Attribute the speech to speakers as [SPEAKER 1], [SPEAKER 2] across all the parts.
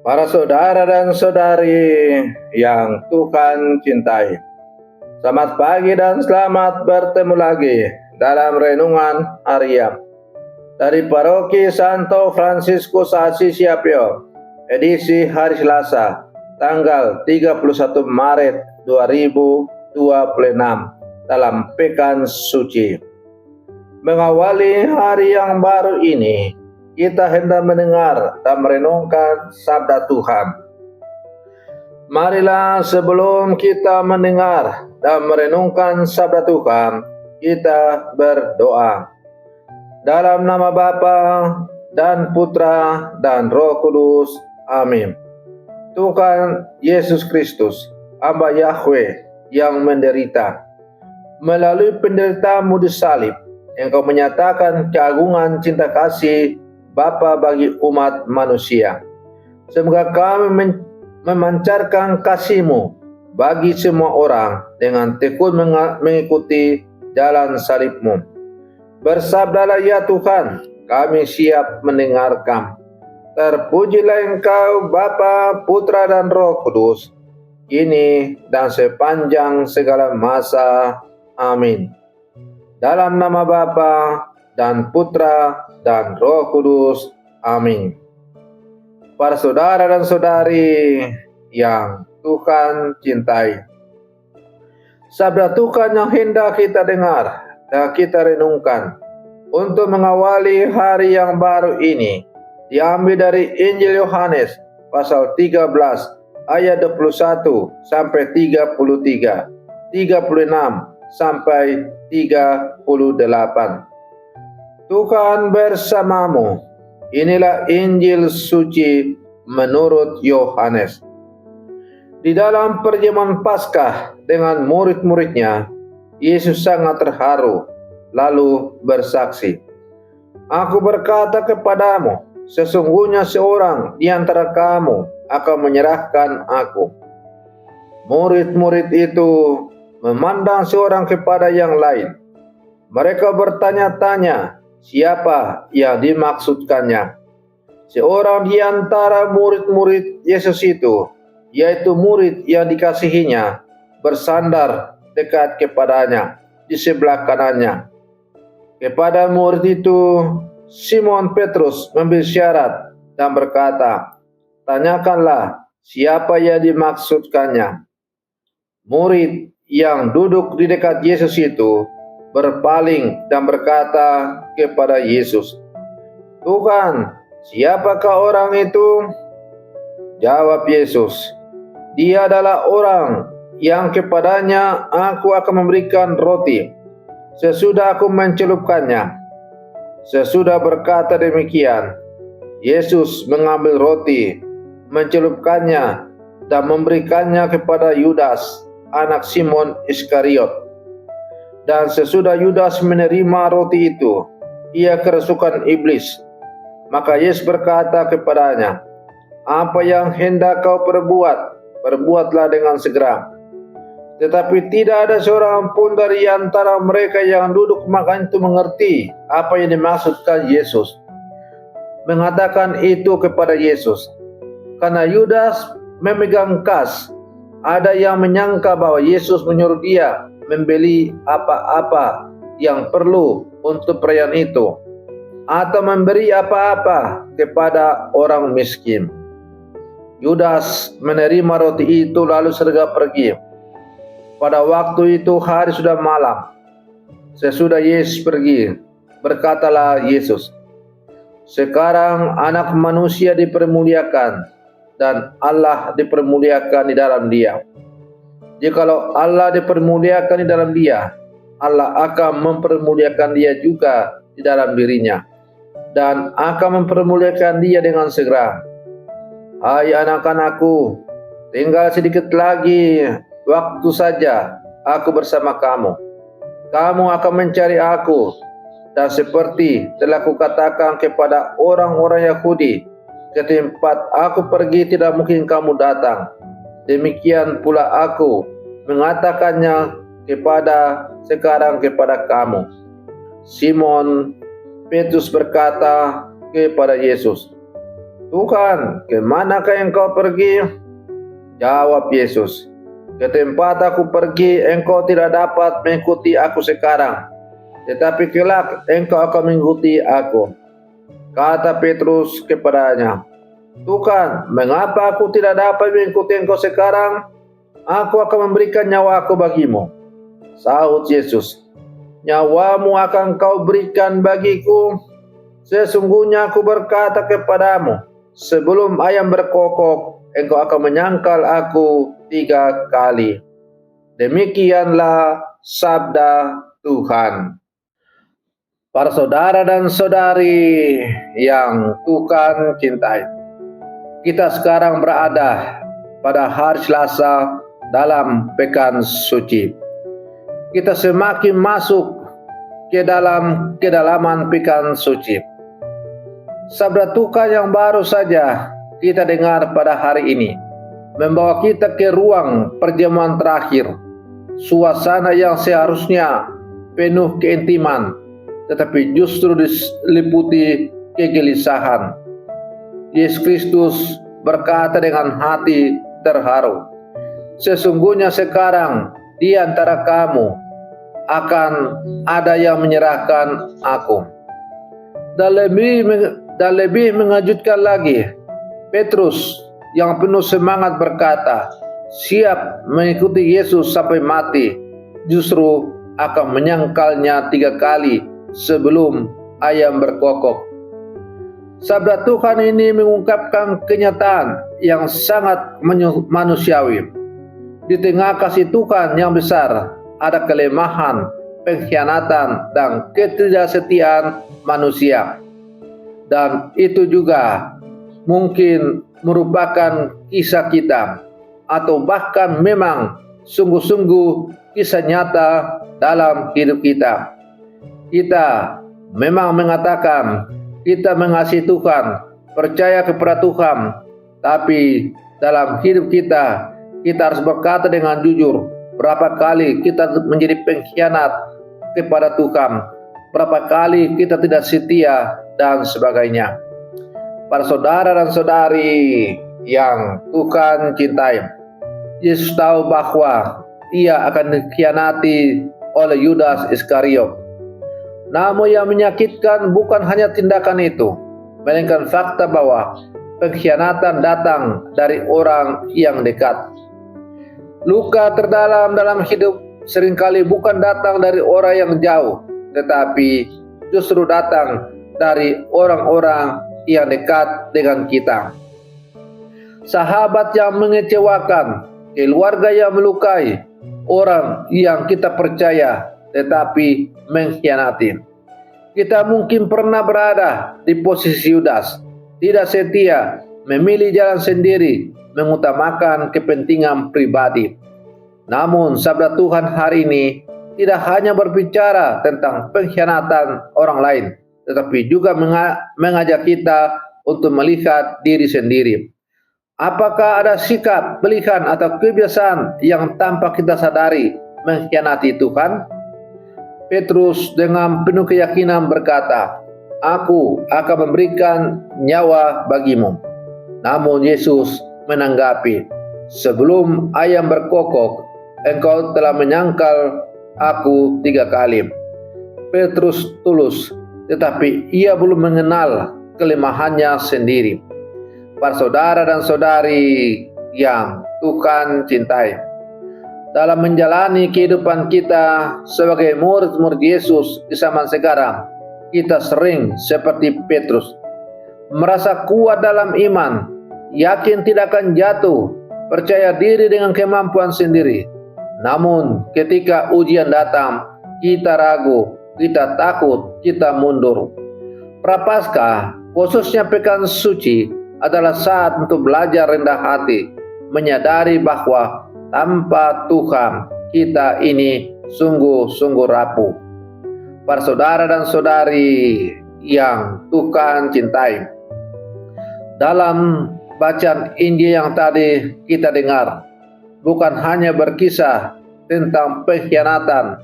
[SPEAKER 1] Para saudara dan saudari yang Tuhan cintai, selamat pagi dan selamat bertemu lagi dalam renungan harian dari Paroki Santo Fransiskus Assisi Apio, edisi hari Selasa, tanggal 31 Maret 2026 dalam Pekan Suci. Mengawali hari yang baru ini, kita hendak mendengar dan merenungkan sabda Tuhan. Marilah sebelum kita mendengar dan merenungkan sabda Tuhan, kita berdoa. Dalam nama Bapa dan Putra dan Roh Kudus. Amin. Tuhan Yesus Kristus, hamba Yahweh yang menderita, melalui penderitaanmu di salib, Engkau menyatakan keagungan cinta kasih Bapa bagi umat manusia. Semoga kami memancarkan kasih-Mu bagi semua orang dengan tekun mengikuti jalan salib-Mu. Bersabdalah ya Tuhan, kami siap mendengarkan. Terpujilah Engkau Bapa, Putra dan Roh Kudus, kini dan sepanjang segala masa. Amin. Dalam nama Bapa dan Putra dan Roh Kudus. Amin. Para saudara dan saudari yang Tuhan cintai, sabda Tuhan yang hendak kita dengar dan kita renungkan untuk mengawali hari yang baru ini diambil dari Injil Yohanes pasal 13 ayat 21 sampai 33, 36 sampai 38. Tuhan bersamamu. Inilah Injil suci menurut Yohanes. Di dalam perjamuan Paskah dengan murid-muridnya, Yesus sangat terharu, lalu bersaksi, "Aku berkata kepadamu, sesungguhnya seorang di antara kamu akan menyerahkan aku." Murid-murid itu memandang seorang kepada yang lain. Mereka bertanya-tanya siapa yang dimaksudkannya. Seorang di antara murid-murid Yesus itu, yaitu murid yang dikasihinya, bersandar dekat kepadanya di sebelah kanannya. Kepada murid itu, Simon Petrus memberi syarat dan berkata, "Tanyakanlah siapa yang dimaksudkannya." Murid yang duduk di dekat Yesus itu berpaling dan berkata kepada Yesus, "Tuhan, siapakah orang itu?" Jawab Yesus, "Dia adalah orang yang kepadanya aku akan memberikan roti sesudah aku mencelupkannya." Sesudah berkata demikian, Yesus mengambil roti, mencelupkannya dan memberikannya kepada Yudas, anak Simon Iskariot. Dan sesudah Yudas menerima roti itu, ia kerasukan iblis. Maka Yesus berkata kepadanya, "Apa yang hendak kau perbuat, perbuatlah dengan segera." Tetapi tidak ada seorang pun dari antara mereka yang duduk makan itu mengerti apa yang dimaksudkan Yesus mengatakan itu kepada Yesus. Karena Yudas memegang kas, ada yang menyangka bahwa Yesus menyuruh dia membeli apa-apa yang perlu untuk perayaan itu, atau memberi apa-apa kepada orang miskin. Yudas menerima roti itu lalu segera pergi. Pada waktu itu hari sudah malam. Sesudah Yesus pergi, berkatalah Yesus, "Sekarang anak manusia dipermuliakan dan Allah dipermuliakan di dalam dia. Jikalau Allah dipermuliakan di dalam dia, Allah akan mempermuliakan dia juga di dalam dirinya, dan akan mempermuliakan dia dengan segera. Hai anak-anakku, tinggal sedikit lagi waktu saja aku bersama kamu. Kamu akan mencari aku, dan seperti telah kukatakan kepada orang-orang Yahudi, ke tempat aku pergi tidak mungkin kamu datang. Demikian pula aku mengatakannya sekarang kepada kamu." Simon Petrus berkata kepada Yesus, Tuhan, kemanakah engkau pergi? Jawab Yesus, ke tempat aku pergi engkau tidak dapat mengikuti aku sekarang, tetapi kelak engkau akan mengikuti aku. Kata Petrus kepadanya, Tuhan, mengapa aku tidak dapat mengikuti engkau sekarang? Aku akan memberikan nyawaku bagimu. Sahut Yesus, nyawamu akan kau berikan bagiku. Sesungguhnya aku berkata kepadamu, sebelum ayam berkokok, engkau akan menyangkal aku 3 kali. Demikianlah sabda Tuhan. Para saudara dan saudari yang Tuhan cintai, kita sekarang berada pada hari Selasa dalam Pekan Suci. Kita semakin masuk ke dalam kedalaman Pekan Suci. Sabda Tuhan yang baru saja kita dengar pada hari ini membawa kita ke ruang perjamuan terakhir, suasana yang seharusnya penuh keintiman, tetapi justru diseliputi kegelisahan. Yesus Kristus berkata dengan hati terharu, sesungguhnya sekarang di antara kamu akan ada yang menyerahkan aku. Dan lebih mengejutkan lagi, Petrus yang penuh semangat berkata, siap mengikuti Yesus sampai mati, justru akan menyangkalnya 3 kali sebelum ayam berkokok. Sabda Tuhan ini mengungkapkan kenyataan yang sangat manusiawi. Di tengah kasih Tuhan yang besar, ada kelemahan, pengkhianatan, dan ketidaksetiaan manusia. Dan itu juga mungkin merupakan kisah kita, atau bahkan memang sungguh-sungguh kisah nyata dalam hidup kita. Kita memang mengatakan kita mengasihi Tuhan, percaya kepada Tuhan, tapi dalam hidup kita harus berkata dengan jujur, berapa kali kita menjadi pengkhianat kepada Tuhan, berapa kali kita tidak setia, dan sebagainya. Para saudara dan saudari yang Tuhan cintai, Yesus tahu bahwa ia akan dikhianati oleh Yudas Iskariot. Namun yang menyakitkan bukan hanya tindakan itu, melainkan fakta bahwa pengkhianatan datang dari orang yang dekat. Luka terdalam dalam hidup seringkali bukan datang dari orang yang jauh, tetapi justru datang dari orang-orang yang dekat dengan kita. Sahabat yang mengecewakan, keluarga yang melukai, orang yang kita percaya tetapi mengkhianati. Kita mungkin pernah berada di posisi Yudas, tidak setia, memilih jalan sendiri, mengutamakan kepentingan pribadi. Namun sabda Tuhan hari ini tidak hanya berbicara tentang pengkhianatan orang lain, tetapi juga mengajak kita untuk melihat diri sendiri. Apakah ada sikap, pilihan, atau kebiasaan yang tanpa kita sadari mengkhianati Tuhan? Petrus dengan penuh keyakinan berkata, aku akan memberikan nyawa bagimu. Namun Yesus menanggapi, sebelum ayam berkokok, engkau telah menyangkal aku 3 kali. Petrus tulus, tetapi ia belum mengenal kelemahannya sendiri. Para saudara dan saudari yang Tuhan cintai, dalam menjalani kehidupan kita sebagai murid-murid Yesus di zaman sekarang, kita sering seperti Petrus, merasa kuat dalam iman, yakin tidak akan jatuh, percaya diri dengan kemampuan sendiri. Namun ketika ujian datang, kita ragu, kita takut, kita mundur. Prapaskah, khususnya Pekan Suci, adalah saat untuk belajar rendah hati, menyadari bahwa tanpa Tuhan kita ini sungguh-sungguh rapuh. Para saudara dan saudari yang Tuhan cintai, dalam bacaan Injil yang tadi kita dengar, bukan hanya berkisah tentang pengkhianatan,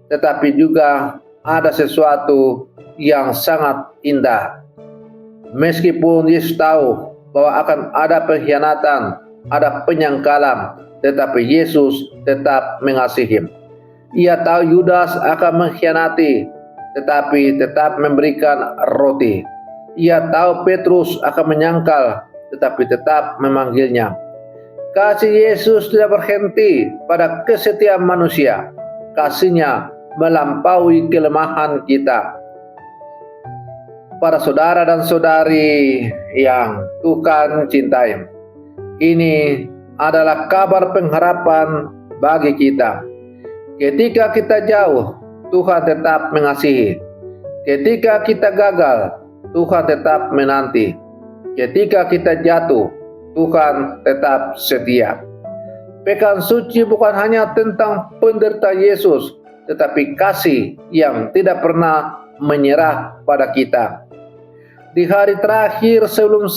[SPEAKER 1] tetapi juga ada sesuatu yang sangat indah. Meskipun Yesus tahu bahwa akan ada pengkhianatan, ada penyangkalan, tetapi Yesus tetap mengasihi. Ia tahu Yudas akan mengkhianati, tetapi tetap memberikan roti. Ia tahu Petrus akan menyangkal, tetapi tetap memanggilnya. Kasih Yesus tidak berhenti pada kesetiaan manusia. Kasih-Nya melampaui kelemahan kita. Para saudara dan saudari yang Tuhan cintai, ini adalah kabar pengharapan bagi kita. Ketika kita jauh, Tuhan tetap mengasihi. Ketika kita gagal, Tuhan tetap menanti. Ketika kita jatuh, Tuhan tetap setia. Pekan suci bukan hanya tentang penderita Yesus, tetapi kasih yang tidak pernah menyerah pada kita. Di hari terakhir sebelum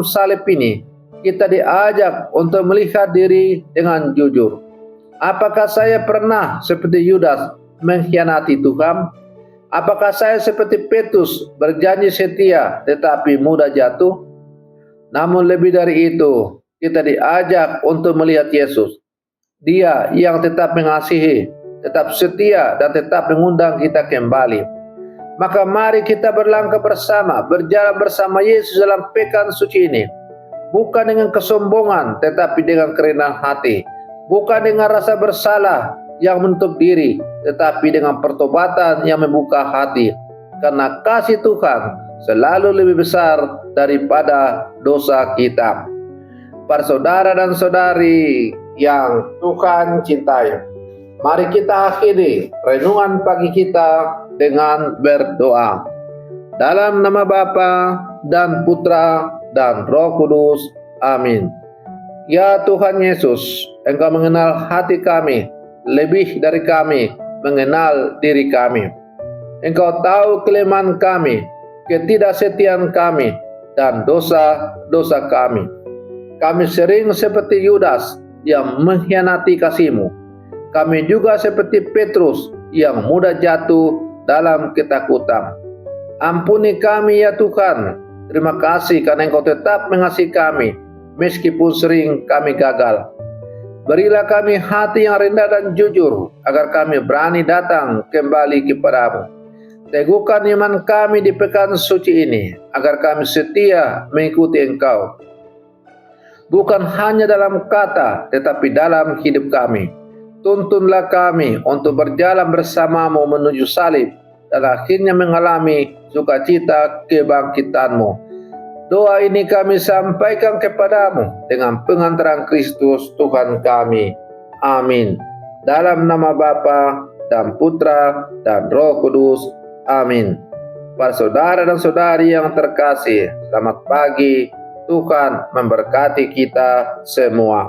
[SPEAKER 1] salib ini, kita diajak untuk melihat diri dengan jujur. Apakah saya pernah seperti Yudas mengkhianati Tuhan? Apakah saya seperti Petrus berjanji setia tetapi mudah jatuh? Namun lebih dari itu, kita diajak untuk melihat Yesus. Dia yang tetap mengasihi, tetap setia, dan tetap mengundang kita kembali. Maka mari kita berlangkah bersama, berjalan bersama Yesus dalam pekan suci ini. Bukan dengan kesombongan, tetapi dengan kerendahan hati. Bukan dengan rasa bersalah yang menutup diri, tetapi dengan pertobatan yang membuka hati. Karena kasih Tuhan selalu lebih besar daripada dosa kita. Para saudara dan saudari yang Tuhan cintai, mari kita akhiri renungan pagi kita dengan berdoa. Dalam nama Bapa dan Putra dan Roh Kudus. Amin. Ya Tuhan Yesus, Engkau mengenal hati kami lebih dari kami mengenal diri kami. Engkau tahu kelemahan kami, ketidaksetiaan kami, dan dosa-dosa kami. Kami sering seperti Yudas yang mengkhianati kasih-Mu. Kami juga seperti Petrus yang mudah jatuh dalam ketakutan. Ampuni kami ya Tuhan. Terima kasih karena Engkau tetap mengasihi kami, meskipun sering kami gagal. Berilah kami hati yang rendah dan jujur, agar kami berani datang kembali kepada-Mu. Teguhkan iman kami di pekan suci ini, agar kami setia mengikuti Engkau. Bukan hanya dalam kata, tetapi dalam hidup kami. Tuntunlah kami untuk berjalan bersama-Mu menuju salib, dan akhirnya mengalami sukacita kebangkitan-Mu. Doa ini kami sampaikan kepada-Mu dengan pengantaran Kristus Tuhan kami. Amin. Dalam nama Bapa dan Putra dan Roh Kudus. Amin. Para saudara dan saudari yang terkasih, selamat pagi. Tuhan memberkati kita semua.